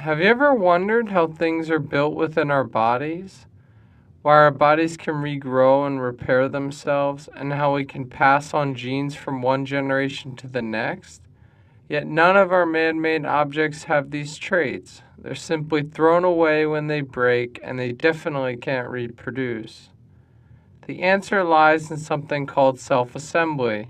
Have you ever wondered how things are built within our bodies? Why our bodies can regrow and repair themselves, and how we can pass on genes from one generation to the next? Yet none of our man made objects have these traits. They're simply thrown away when they break, and they definitely can't reproduce. The answer lies in something called self-assembly.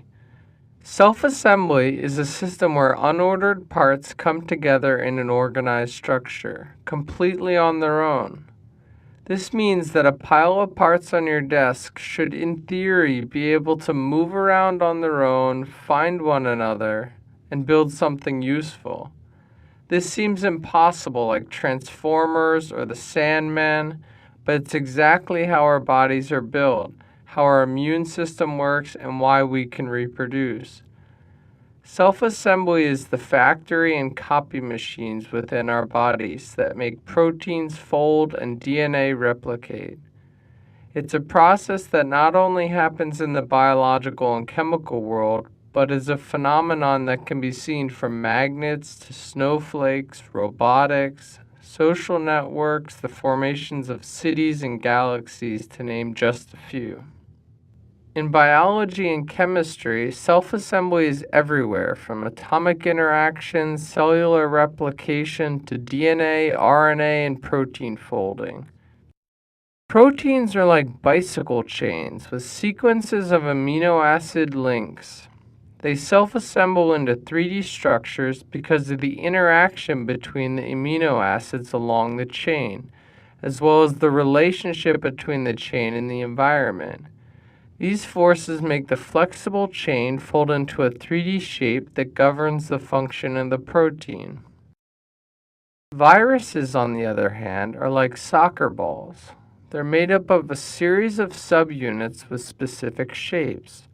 Self-assembly is a system where unordered parts come together in an organized structure, completely on their own. This means that a pile of parts on your desk should in theory be able to move around on their own, find one another, and build something useful. This seems impossible, like Transformers or the Sandman, but it's exactly how our bodies are built, how our immune system works, and why we can reproduce. Self-assembly is the factory and copy machines within our bodies that make proteins fold and DNA replicate. It's a process that not only happens in the biological and chemical world, but is a phenomenon that can be seen from magnets to snowflakes, robotics, social networks, the formations of cities and galaxies, to name just a few. In biology and chemistry, self-assembly is everywhere, from atomic interactions, cellular replication, to DNA, RNA, and protein folding. Proteins are like bicycle chains with sequences of amino acid links. They self-assemble into 3D structures because of the interaction between the amino acids along the chain, as well as the relationship between the chain and the environment. These forces make the flexible chain fold into a 3D shape that governs the function of the protein. Viruses, on the other hand, are like soccer balls. They're made up of a series of subunits with specific shapes.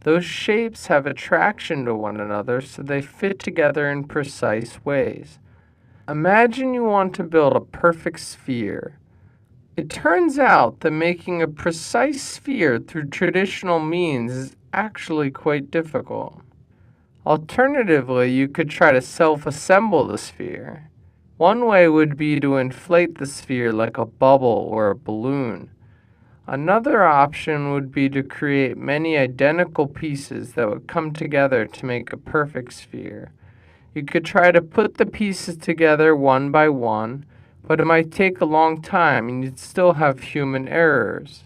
Those shapes have attraction to one another, so they fit together in precise ways. Imagine you want to build a perfect sphere. It turns out that making a precise sphere through traditional means is actually quite difficult. Alternatively, you could try to self-assemble the sphere. One way would be to inflate the sphere like a bubble or a balloon. Another option would be to create many identical pieces that would come together to make a perfect sphere. You could try to put the pieces together one by one, but it might take a long time and you'd still have human errors.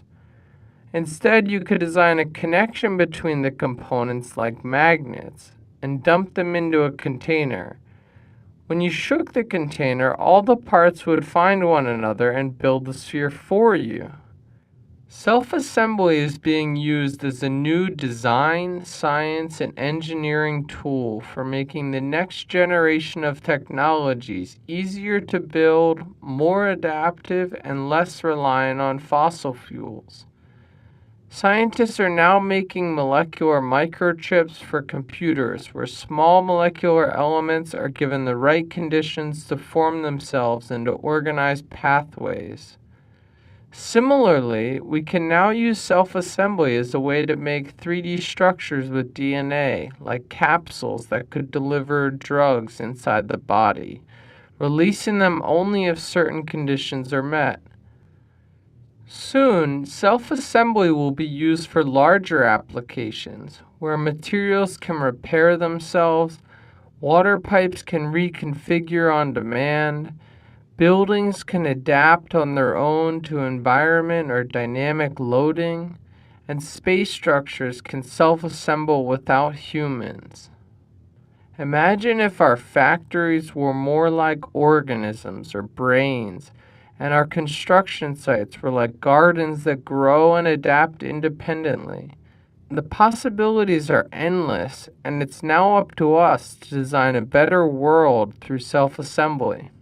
Instead, you could design a connection between the components like magnets and dump them into a container. When you shook the container, all the parts would find one another and build the sphere for you. Self-assembly is being used as a new design, science, and engineering tool for making the next generation of technologies easier to build, more adaptive, and less reliant on fossil fuels. Scientists are now making molecular microchips for computers where small molecular elements are given the right conditions to form themselves into organized pathways. Similarly, we can now use self-assembly as a way to make 3D structures with DNA, like capsules that could deliver drugs inside the body, releasing them only if certain conditions are met. Soon, self-assembly will be used for larger applications, where materials can repair themselves, water pipes can reconfigure on demand, buildings can adapt on their own to environment or dynamic loading, and space structures can self-assemble without humans. Imagine if our factories were more like organisms or brains, and our construction sites were like gardens that grow and adapt independently. The possibilities are endless, and it's now up to us to design a better world through self-assembly.